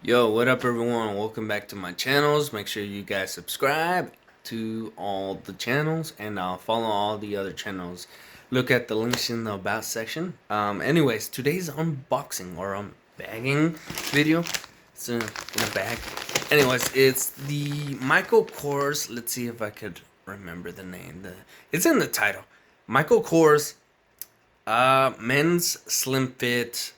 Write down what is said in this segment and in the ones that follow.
Yo, what up everyone? Welcome back to my channels. Make sure you guys subscribe to all the channels and follow all the other channels. Look at the links in the about section. Anyways, today's unboxing or unbagging video. It's in a bag. Anyways, it's the Michael Kors. Let's see if I could remember the name. It's in the title. Michael Kors men's slim fit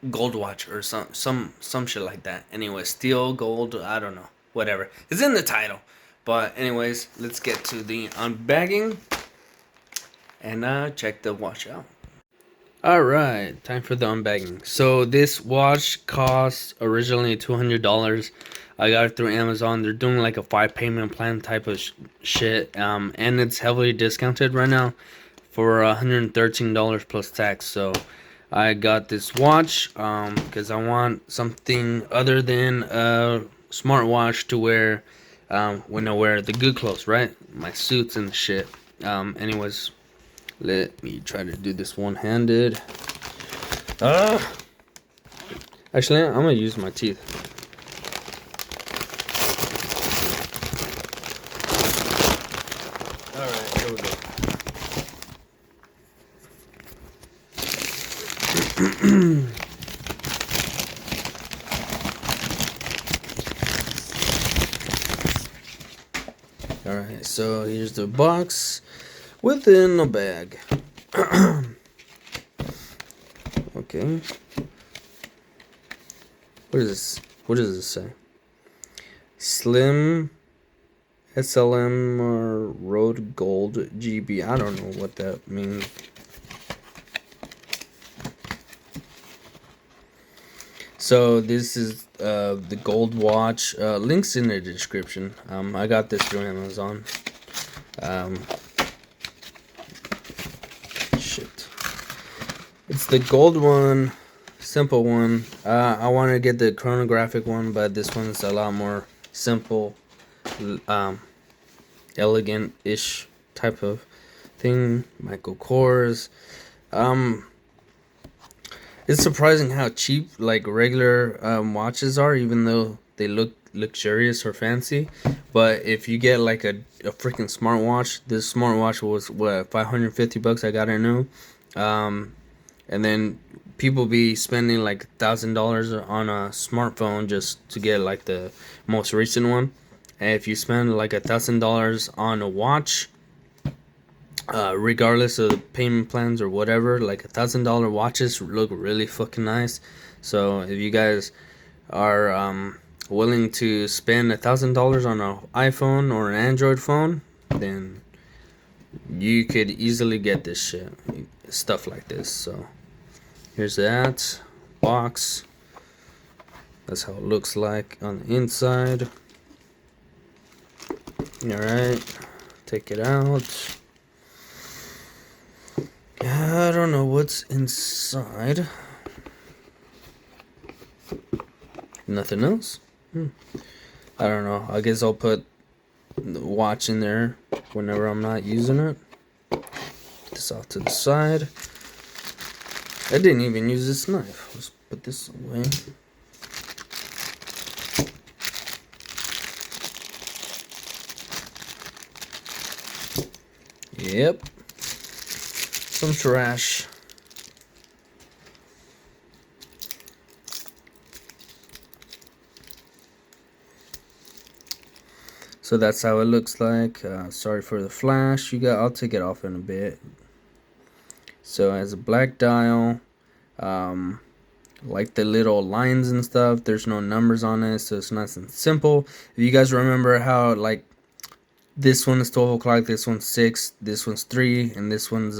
gold watch or some shit like that. Anyway, steel, gold, I don't know, whatever. It's in the title. But anyways, let's get to the unbagging and check the watch out. Alright, time for the unbagging. So this watch cost originally $200. I got it through Amazon. They're doing like a 5-payment plan type of shit. And it's heavily discounted right now for $113 plus tax. So I got this watch because I want something other than a smartwatch to wear when I wear the good clothes, right? My suits and shit. Anyways, let me try to do this one-handed. Actually, I'm gonna use my teeth. Alright, here we go. Alright, so here's the box within the bag. Okay. What is this? What does this say? Slim SLM or Road Gold GB. I don't know what that means. So this is the gold watch. Links in the description. I got this through Amazon. Shit. It's the gold one, simple one. I want to get the chronographic one, but this one's a lot more simple, elegant-ish type of thing. Michael Kors. It's surprising how cheap like regular watches are, even though they look luxurious or fancy. But if you get like a freaking smartwatch, this smartwatch was what, $550? I got it new. And then people be spending like $1,000 on a smartphone just to get like the most recent one. And if you spend like $1,000 on a watch, regardless of the payment plans or whatever, like $1,000 watches look really fucking nice. So if you guys are willing to spend $1,000 on an iPhone or an Android phone, then you could easily get this shit, stuff like this. So here's that box. That's how it looks like on the inside. Alright, take it out. I don't know what's inside. Nothing else? I don't know. I guess I'll put the watch in there whenever I'm not using it. Put this off to the side. I didn't even use this knife. Let's put this away. Yep. Some trash. So that's how it looks like. Sorry for the flash. I'll take it off in a bit. So it has a black dial. Like the little lines and stuff. There's no numbers on it, so it's nice and simple. If you guys remember how like this one is 12 o'clock, this one's 6, this one's 3, and this one's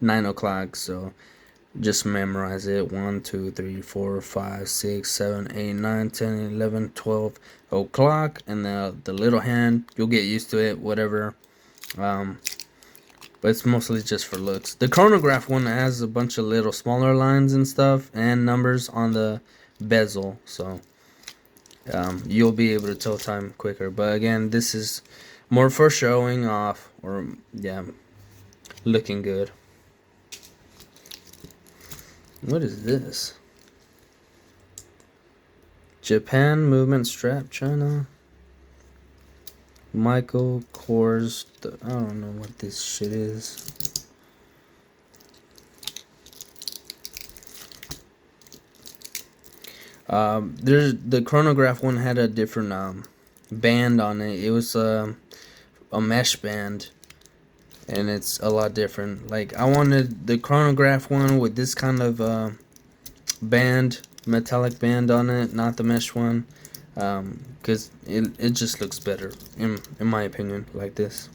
9 o'clock. So just memorize it. 1 2 3 4 5 6 7 8 9 10 11 12 o'clock, and the little hand, you'll get used to it, whatever. But it's mostly just for looks. The chronograph one has a bunch of little smaller lines and stuff and numbers on the bezel, so you'll be able to tell time quicker. But again, this is more for showing off, or yeah, looking good. What is this? Japan movement strap, China. Michael Kors. I don't know what this shit is. There's the chronograph one had a different band on it. It was a mesh band, and it's a lot different. Like I wanted the chronograph one with this kind of band, metallic band on it, not the mesh one, because it just looks better in my opinion, like this.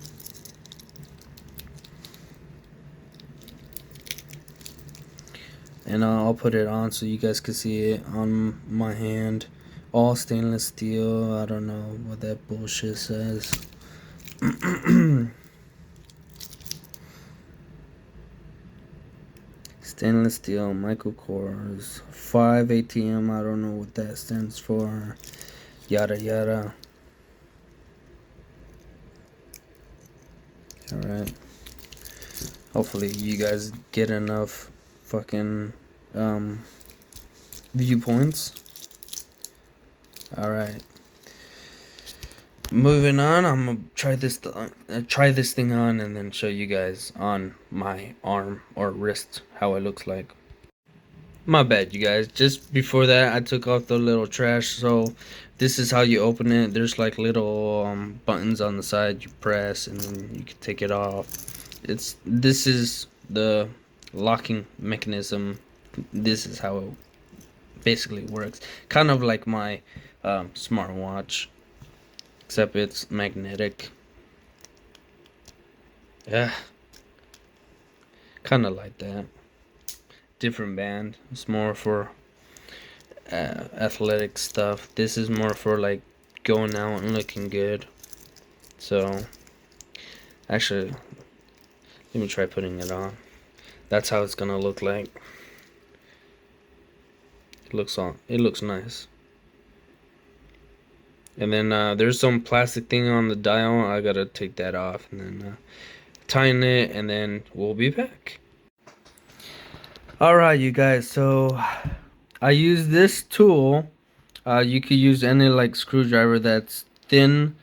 And I'll put it on so you guys can see it on my hand. All stainless steel. I don't know what that bullshit says. Stainless steel, Michael Kors, 5 ATM. I don't know what that stands for. Yada yada. Alright. Hopefully you guys get enough fucking viewpoints. Alright. Moving on, I'm gonna try this thing on and then show you guys on my arm or wrist how it looks like. My bad, you guys. Just before that, I took off the little trash. So this is how you open it. There's like little buttons on the side you press, and then you can take it off. This is the locking mechanism. This is how it basically works. Kind of like my smartwatch, except it's magnetic. Yeah, kind of like that. Different band. It's more for athletic stuff. This is more for like going out and looking good. So actually, let me try putting it on. That's how it's gonna look like. It looks nice. And then there's some plastic thing on the dial. I gotta take that off and then tighten it, and then we'll be back. Alright, you guys, so I use this tool. You could use any like screwdriver that's thin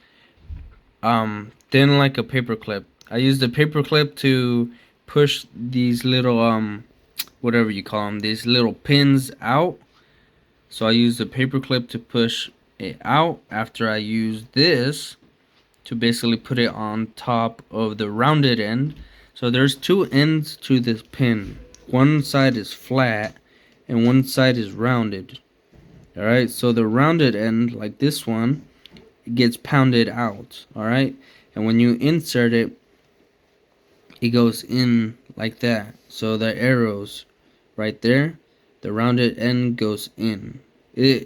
like a paper clip. I use the paper clip to push these little whatever you call them, these little pins out. So I use the paper clip to push it out after I use this to basically put it on top of the rounded end. So there's two ends to this pin. One side is flat and one side is rounded. Alright, so the rounded end, like this one, gets pounded out. Alright, and when you insert it, it goes in like that. So the arrows right there, the rounded end goes in. The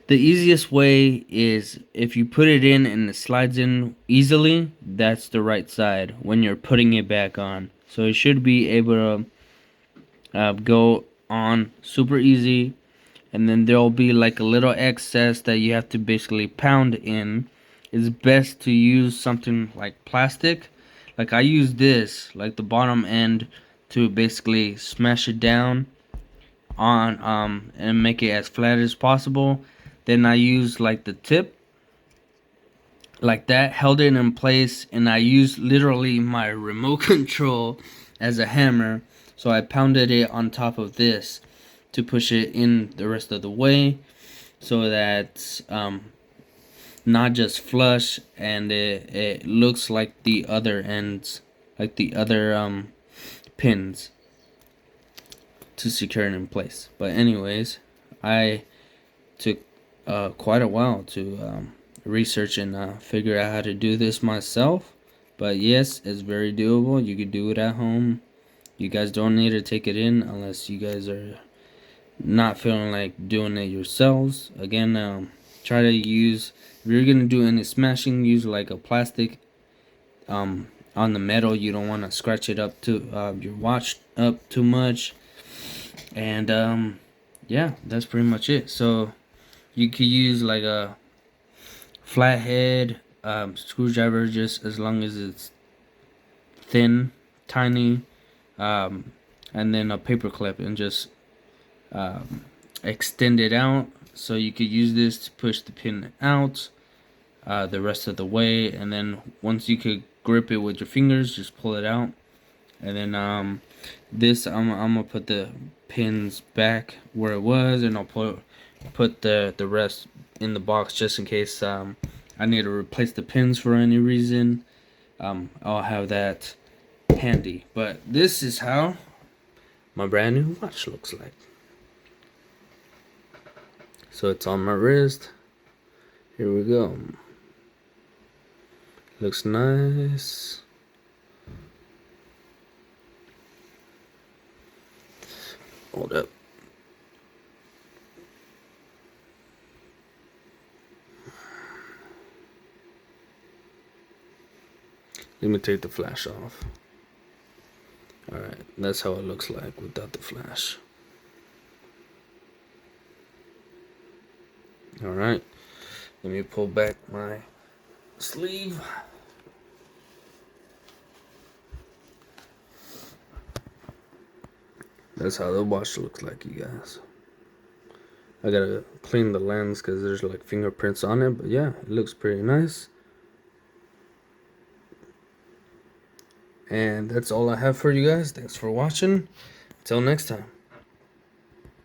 easiest way is if you put it in and it slides in easily, that's the right side when you're putting it back on. So it should be able to go on super easy, and then there'll be like a little excess that you have to basically pound in. It's best to use something like plastic. Like I use this, like the bottom end, to basically smash it down on and make it as flat as possible. Then I use like the tip like that, held it in place, and I used literally my remote control as a hammer. So I pounded it on top of this to push it in the rest of the way, so that not just flush, and it looks like the other ends, like the other pins, to secure it in place. But anyways, I took quite a while to research and figure out how to do this myself. But yes, it's very doable. You could do it at home. You guys don't need to take it in unless you guys are not feeling like doing it yourselves. Again, try to use, if you're gonna do any smashing, use like a plastic on the metal. You don't want to scratch it up to your watch up too much. And yeah, that's pretty much it. So you could use like a flathead screwdriver, just as long as it's thin, tiny, and then a paper clip, and just extend it out so you could use this to push the pin out the rest of the way, and then once you could grip it with your fingers, just pull it out. And then this I'm gonna put the pins back where it was, and I'll put the rest in the box just in case I need to replace the pins for any reason. I'll have that handy. But this is how my brand new watch looks like. So it's on my wrist. Here we go. Looks nice. Hold up. Let me take the flash off. Alright, that's how it looks like without the flash. Alright, let me pull back my sleeve. That's how the watch looks like, you guys. I gotta clean the lens because there's like fingerprints on it, but yeah, it looks pretty nice. And that's all I have for you guys. Thanks for watching. Until next time.